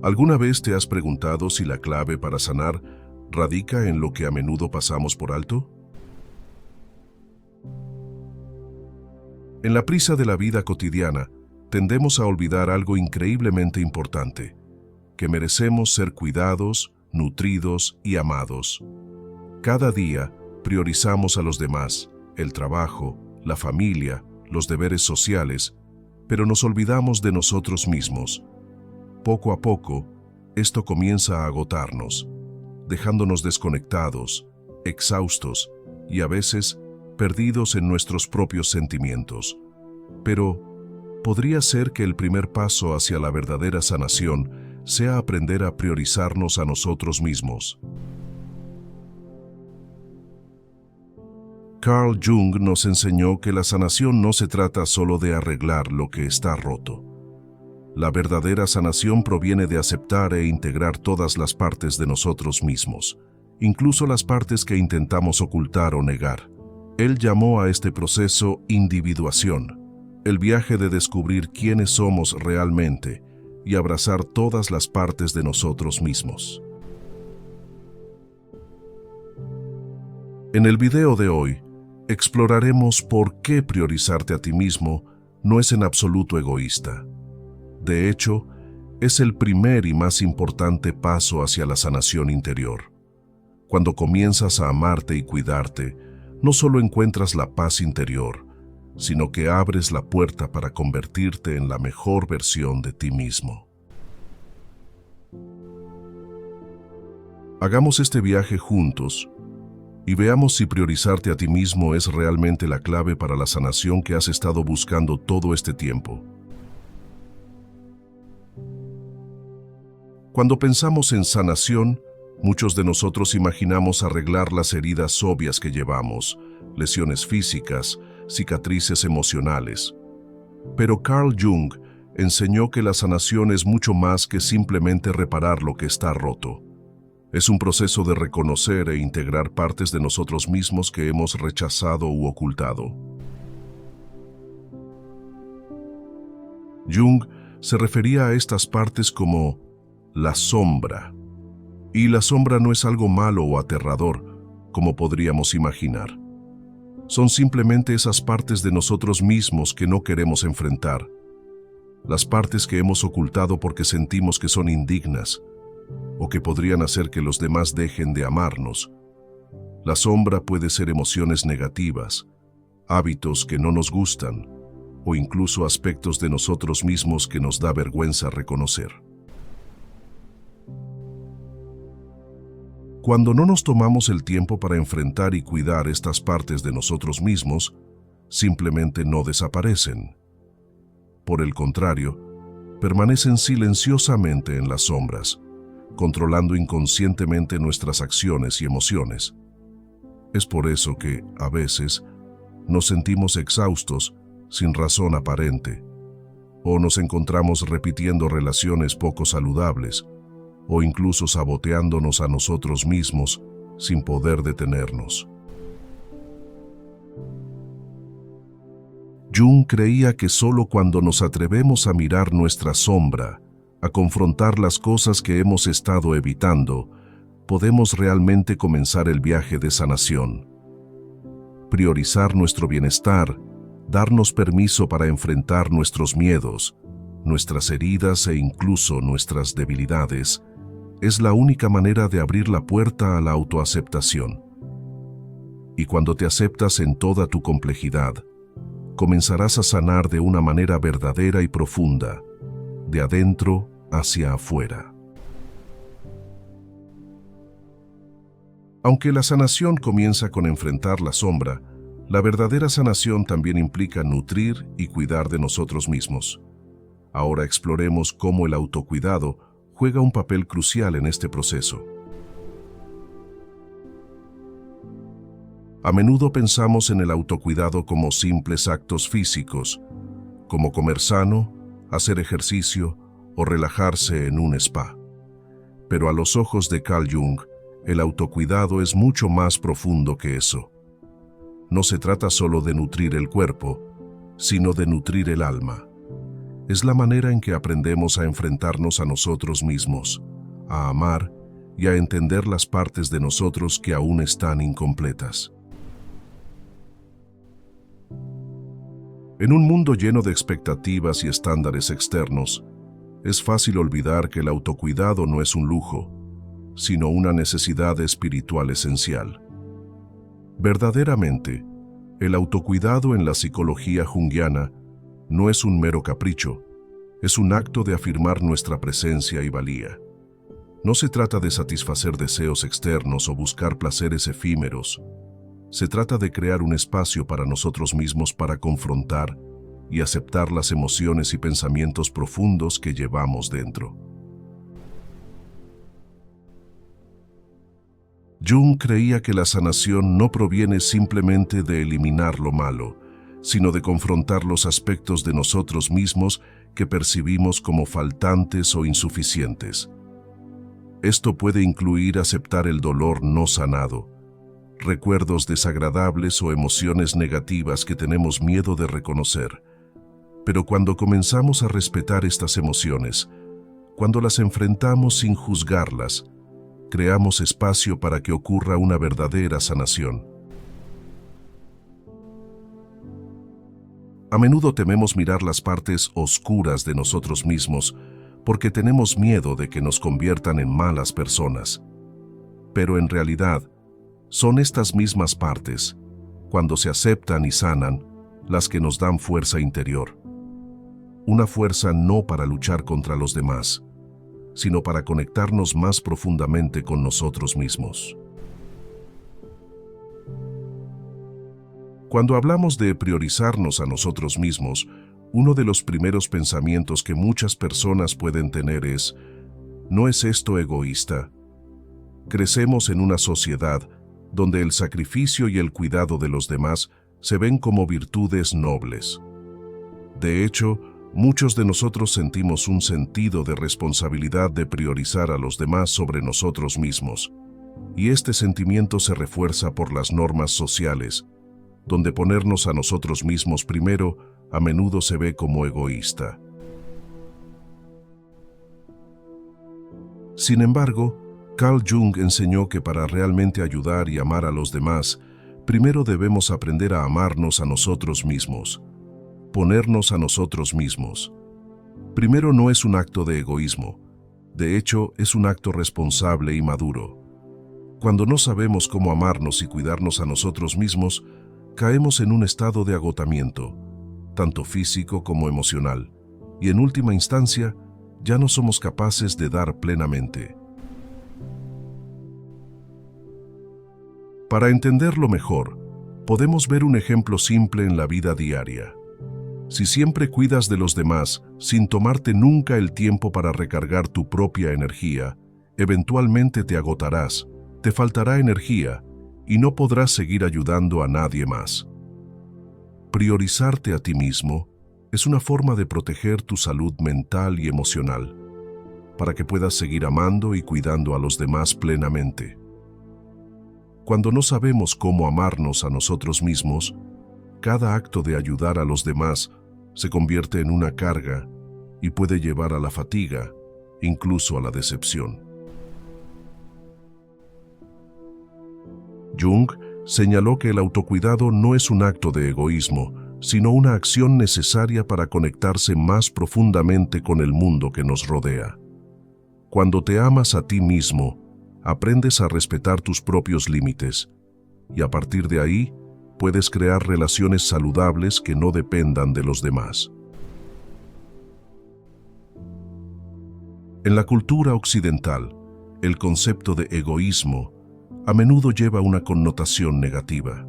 ¿Alguna vez te has preguntado si la clave para sanar radica en lo que a menudo pasamos por alto? En la prisa de la vida cotidiana, tendemos a olvidar algo increíblemente importante, que merecemos ser cuidados, nutridos y amados. Cada día priorizamos a los demás, el trabajo, la familia, los deberes sociales, pero nos olvidamos de nosotros mismos. Poco a poco, esto comienza a agotarnos, dejándonos desconectados, exhaustos y a veces perdidos en nuestros propios sentimientos. Pero, ¿podría ser que el primer paso hacia la verdadera sanación sea aprender a priorizarnos a nosotros mismos? Carl Jung nos enseñó que la sanación no se trata solo de arreglar lo que está roto. La verdadera sanación proviene de aceptar e integrar todas las partes de nosotros mismos, incluso las partes que intentamos ocultar o negar. Él llamó a este proceso individuación, el viaje de descubrir quiénes somos realmente y abrazar todas las partes de nosotros mismos. En el video de hoy, exploraremos por qué priorizarte a ti mismo no es en absoluto egoísta. De hecho, es el primer y más importante paso hacia la sanación interior. Cuando comienzas a amarte y cuidarte, no solo encuentras la paz interior, sino que abres la puerta para convertirte en la mejor versión de ti mismo. Hagamos este viaje juntos y veamos si priorizarte a ti mismo es realmente la clave para la sanación que has estado buscando todo este tiempo. Cuando pensamos en sanación, muchos de nosotros imaginamos arreglar las heridas obvias que llevamos, lesiones físicas, cicatrices emocionales. Pero Carl Jung enseñó que la sanación es mucho más que simplemente reparar lo que está roto. Es un proceso de reconocer e integrar partes de nosotros mismos que hemos rechazado u ocultado. Jung se refería a estas partes como la sombra. Y la sombra no es algo malo o aterrador, como podríamos imaginar. Son simplemente esas partes de nosotros mismos que no queremos enfrentar. Las partes que hemos ocultado porque sentimos que son indignas, o que podrían hacer que los demás dejen de amarnos. La sombra puede ser emociones negativas, hábitos que no nos gustan, o incluso aspectos de nosotros mismos que nos da vergüenza reconocer. Cuando no nos tomamos el tiempo para enfrentar y cuidar estas partes de nosotros mismos, simplemente no desaparecen. Por el contrario, permanecen silenciosamente en las sombras, controlando inconscientemente nuestras acciones y emociones. Es por eso que, a veces, nos sentimos exhaustos sin razón aparente, o nos encontramos repitiendo relaciones poco saludables, o incluso saboteándonos a nosotros mismos sin poder detenernos. Jung creía que solo cuando nos atrevemos a mirar nuestra sombra, a confrontar las cosas que hemos estado evitando, podemos realmente comenzar el viaje de sanación. Priorizar nuestro bienestar, darnos permiso para enfrentar nuestros miedos, nuestras heridas e incluso nuestras debilidades, es la única manera de abrir la puerta a la autoaceptación. Y cuando te aceptas en toda tu complejidad, comenzarás a sanar de una manera verdadera y profunda, de adentro hacia afuera. Aunque la sanación comienza con enfrentar la sombra, la verdadera sanación también implica nutrir y cuidar de nosotros mismos. Ahora exploremos cómo el autocuidado juega un papel crucial en este proceso. A menudo pensamos en el autocuidado como simples actos físicos, como comer sano, hacer ejercicio o relajarse en un spa. Pero a los ojos de Carl Jung, el autocuidado es mucho más profundo que eso. No se trata solo de nutrir el cuerpo, sino de nutrir el alma. es la manera en que aprendemos a enfrentarnos a nosotros mismos, a amar y a entender las partes de nosotros que aún están incompletas. En un mundo lleno de expectativas y estándares externos, es fácil olvidar que el autocuidado no es un lujo, sino una necesidad espiritual esencial. Verdaderamente, el autocuidado en la psicología junguiana no es un mero capricho, es un acto de afirmar nuestra presencia y valía. No se trata de satisfacer deseos externos o buscar placeres efímeros. Se trata de crear un espacio para nosotros mismos para confrontar y aceptar las emociones y pensamientos profundos que llevamos dentro. Jung creía que la sanación no proviene simplemente de eliminar lo malo, sino de confrontar los aspectos de nosotros mismos que percibimos como faltantes o insuficientes. Esto puede incluir aceptar el dolor no sanado, recuerdos desagradables o emociones negativas que tenemos miedo de reconocer. Pero cuando comenzamos a respetar estas emociones, cuando las enfrentamos sin juzgarlas, creamos espacio para que ocurra una verdadera sanación. A menudo tememos mirar las partes oscuras de nosotros mismos porque tenemos miedo de que nos conviertan en malas personas. Pero en realidad, son estas mismas partes, cuando se aceptan y sanan, las que nos dan fuerza interior. Una fuerza no para luchar contra los demás, sino para conectarnos más profundamente con nosotros mismos. Cuando hablamos de priorizarnos a nosotros mismos, uno de los primeros pensamientos que muchas personas pueden tener es: ¿no es esto egoísta? Crecemos en una sociedad donde el sacrificio y el cuidado de los demás se ven como virtudes nobles. De hecho, muchos de nosotros sentimos un sentido de responsabilidad de priorizar a los demás sobre nosotros mismos, y este sentimiento se refuerza por las normas sociales, donde ponernos a nosotros mismos primero a menudo se ve como egoísta. Sin embargo, Carl Jung enseñó que para realmente ayudar y amar a los demás, primero debemos aprender a amarnos a nosotros mismos, ponernos a nosotros mismos. Primero no es un acto de egoísmo, de hecho es un acto responsable y maduro. Cuando no sabemos cómo amarnos y cuidarnos a nosotros mismos, caemos en un estado de agotamiento, tanto físico como emocional, y en última instancia, ya no somos capaces de dar plenamente. Para entenderlo mejor, podemos ver un ejemplo simple en la vida diaria. Si siempre cuidas de los demás sin tomarte nunca el tiempo para recargar tu propia energía, eventualmente te agotarás, te faltará energía y no podrás seguir ayudando a nadie más. Priorizarte a ti mismo es una forma de proteger tu salud mental y emocional, para que puedas seguir amando y cuidando a los demás plenamente. Cuando no sabemos cómo amarnos a nosotros mismos, cada acto de ayudar a los demás se convierte en una carga y puede llevar a la fatiga, incluso a la decepción. Jung señaló que el autocuidado no es un acto de egoísmo, sino una acción necesaria para conectarse más profundamente con el mundo que nos rodea. Cuando te amas a ti mismo, aprendes a respetar tus propios límites, y a partir de ahí, puedes crear relaciones saludables que no dependan de los demás. En la cultura occidental, el concepto de egoísmo a menudo lleva una connotación negativa.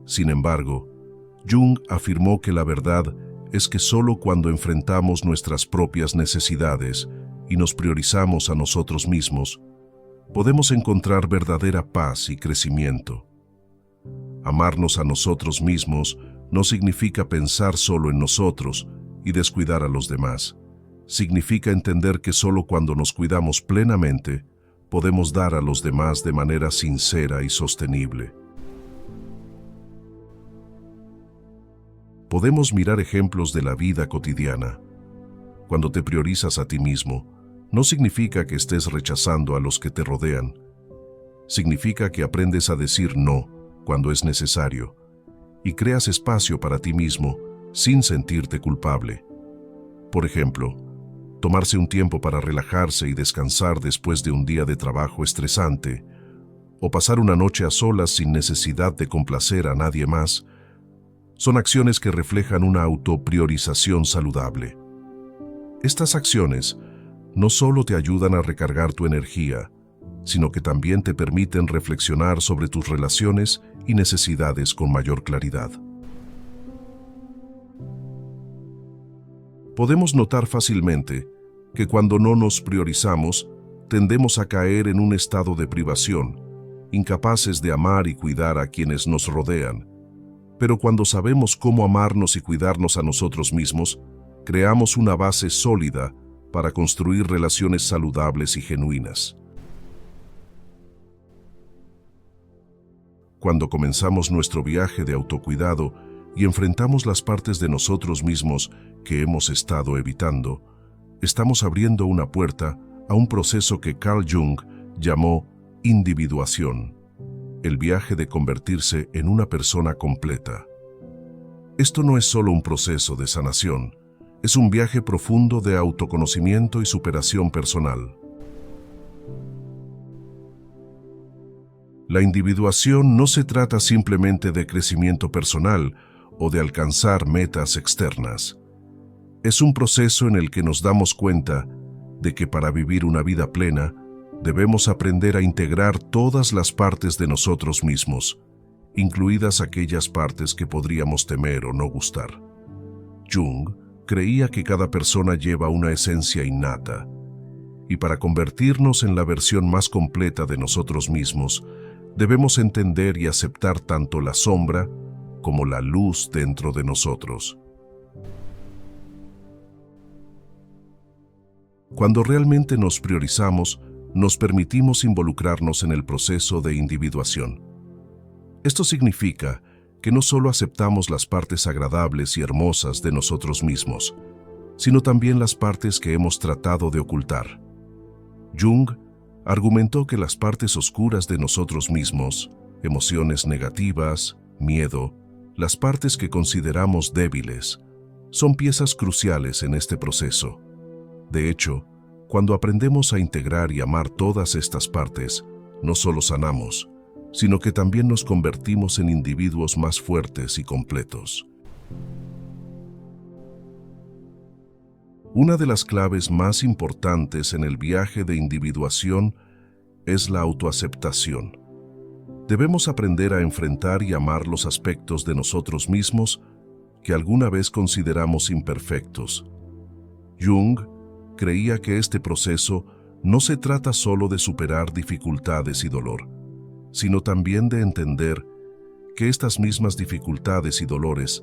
Sin embargo, Jung afirmó que la verdad es que solo cuando enfrentamos nuestras propias necesidades y nos priorizamos a nosotros mismos, podemos encontrar verdadera paz y crecimiento. Amarnos a nosotros mismos no significa pensar solo en nosotros y descuidar a los demás. Significa entender que solo cuando nos cuidamos plenamente, podemos dar a los demás de manera sincera y sostenible. Podemos mirar ejemplos de la vida cotidiana. Cuando te priorizas a ti mismo, no significa que estés rechazando a los que te rodean. Significa que aprendes a decir no cuando es necesario y creas espacio para ti mismo sin sentirte culpable. Por ejemplo, tomarse un tiempo para relajarse y descansar después de un día de trabajo estresante, o pasar una noche a solas sin necesidad de complacer a nadie más, son acciones que reflejan una autopriorización saludable. Estas acciones no solo te ayudan a recargar tu energía, sino que también te permiten reflexionar sobre tus relaciones y necesidades con mayor claridad. Podemos notar fácilmente que cuando no nos priorizamos, tendemos a caer en un estado de privación, incapaces de amar y cuidar a quienes nos rodean. Pero cuando sabemos cómo amarnos y cuidarnos a nosotros mismos, creamos una base sólida para construir relaciones saludables y genuinas. Cuando comenzamos nuestro viaje de autocuidado y enfrentamos las partes de nosotros mismos que hemos estado evitando, estamos abriendo una puerta a un proceso que Carl Jung llamó individuación, el viaje de convertirse en una persona completa. Esto no es solo un proceso de sanación, es un viaje profundo de autoconocimiento y superación personal. La individuación no se trata simplemente de crecimiento personal o de alcanzar metas externas. Es un proceso en el que nos damos cuenta de que para vivir una vida plena, debemos aprender a integrar todas las partes de nosotros mismos, incluidas aquellas partes que podríamos temer o no gustar. Jung creía que cada persona lleva una esencia innata, y para convertirnos en la versión más completa de nosotros mismos, debemos entender y aceptar tanto la sombra como la luz dentro de nosotros. Cuando realmente nos priorizamos, nos permitimos involucrarnos en el proceso de individuación. Esto significa que no solo aceptamos las partes agradables y hermosas de nosotros mismos, sino también las partes que hemos tratado de ocultar. Jung argumentó que las partes oscuras de nosotros mismos, emociones negativas, miedo, las partes que consideramos débiles, son piezas cruciales en este proceso. De hecho, cuando aprendemos a integrar y amar todas estas partes, no solo sanamos, sino que también nos convertimos en individuos más fuertes y completos. Una de las claves más importantes en el viaje de individuación es la autoaceptación. Debemos aprender a enfrentar y amar los aspectos de nosotros mismos que alguna vez consideramos imperfectos. Jung creía que este proceso no se trata solo de superar dificultades y dolor, sino también de entender que estas mismas dificultades y dolores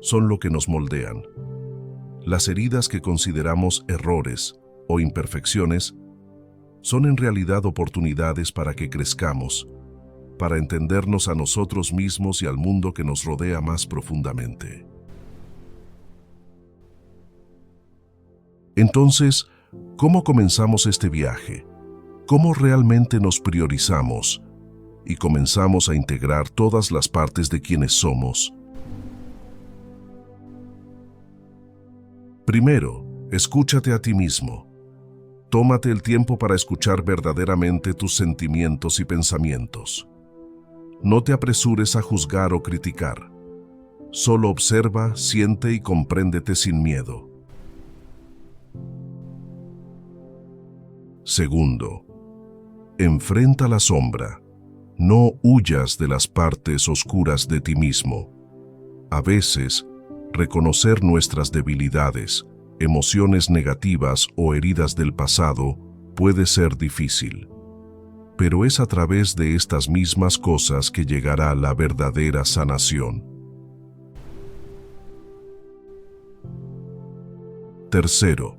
son lo que nos moldean. Las heridas que consideramos errores o imperfecciones son en realidad oportunidades para que crezcamos, para entendernos a nosotros mismos y al mundo que nos rodea más profundamente. Entonces, ¿cómo comenzamos este viaje? ¿Cómo realmente nos priorizamos y comenzamos a integrar todas las partes de quienes somos? Primero, escúchate a ti mismo. Tómate el tiempo para escuchar verdaderamente tus sentimientos y pensamientos. No te apresures a juzgar o criticar. Solo observa, siente y compréndete sin miedo. Segundo, enfrenta la sombra. No huyas de las partes oscuras de ti mismo. A veces, reconocer nuestras debilidades, emociones negativas o heridas del pasado puede ser difícil. Pero es a través de estas mismas cosas que llegará la verdadera sanación. Tercero,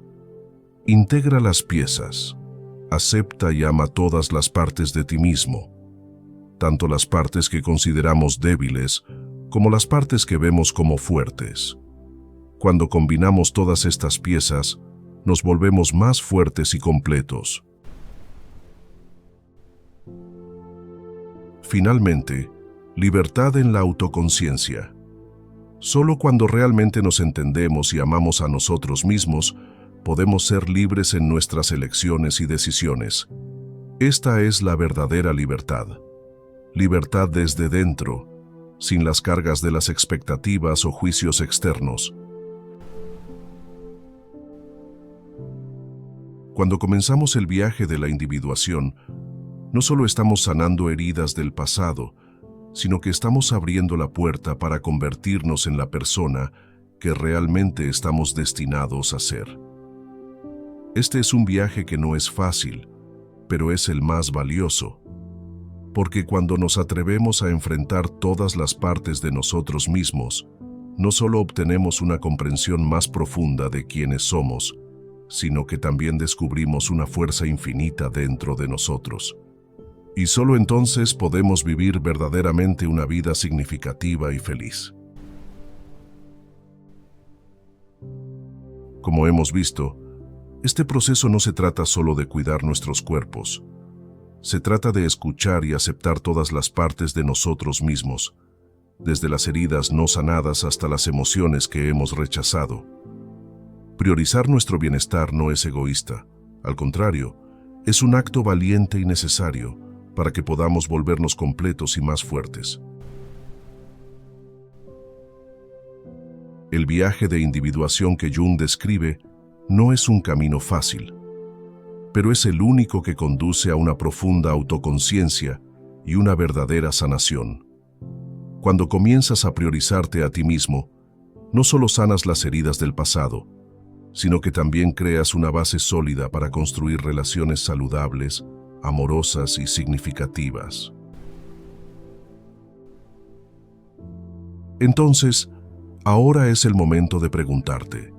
integra las piezas. Acepta y ama todas las partes de ti mismo, tanto las partes que consideramos débiles como las partes que vemos como fuertes. Cuando combinamos todas estas piezas, nos volvemos más fuertes y completos. Finalmente, libertad en la autoconciencia. Solo cuando realmente nos entendemos y amamos a nosotros mismos, podemos ser libres en nuestras elecciones y decisiones. Esta es la verdadera libertad. Libertad desde dentro, sin las cargas de las expectativas o juicios externos. Cuando comenzamos el viaje de la individuación, no solo estamos sanando heridas del pasado, sino que estamos abriendo la puerta para convertirnos en la persona que realmente estamos destinados a ser. Este es un viaje que no es fácil, pero es el más valioso, porque cuando nos atrevemos a enfrentar todas las partes de nosotros mismos, no solo obtenemos una comprensión más profunda de quiénes somos, sino que también descubrimos una fuerza infinita dentro de nosotros. Y solo entonces podemos vivir verdaderamente una vida significativa y feliz. Como hemos visto, este proceso no se trata solo de cuidar nuestros cuerpos. Se trata de escuchar y aceptar todas las partes de nosotros mismos, desde las heridas no sanadas hasta las emociones que hemos rechazado. Priorizar nuestro bienestar no es egoísta, al contrario, es un acto valiente y necesario para que podamos volvernos completos y más fuertes. El viaje de individuación que Jung describe no es un camino fácil, pero es el único que conduce a una profunda autoconciencia y una verdadera sanación. Cuando comienzas a priorizarte a ti mismo, no solo sanas las heridas del pasado, sino que también creas una base sólida para construir relaciones saludables, amorosas y significativas. Entonces, ahora es el momento de preguntarte,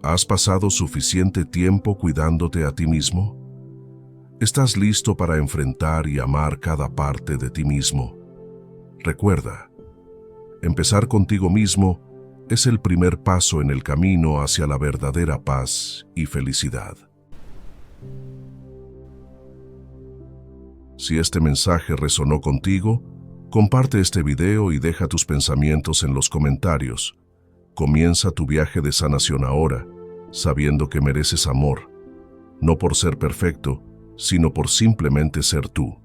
¿has pasado suficiente tiempo cuidándote a ti mismo? ¿Estás listo para enfrentar y amar cada parte de ti mismo? Recuerda, empezar contigo mismo es el primer paso en el camino hacia la verdadera paz y felicidad. Si este mensaje resonó contigo, comparte este video y deja tus pensamientos en los comentarios. Comienza tu viaje de sanación ahora, sabiendo que mereces amor, no por ser perfecto, sino por simplemente ser tú.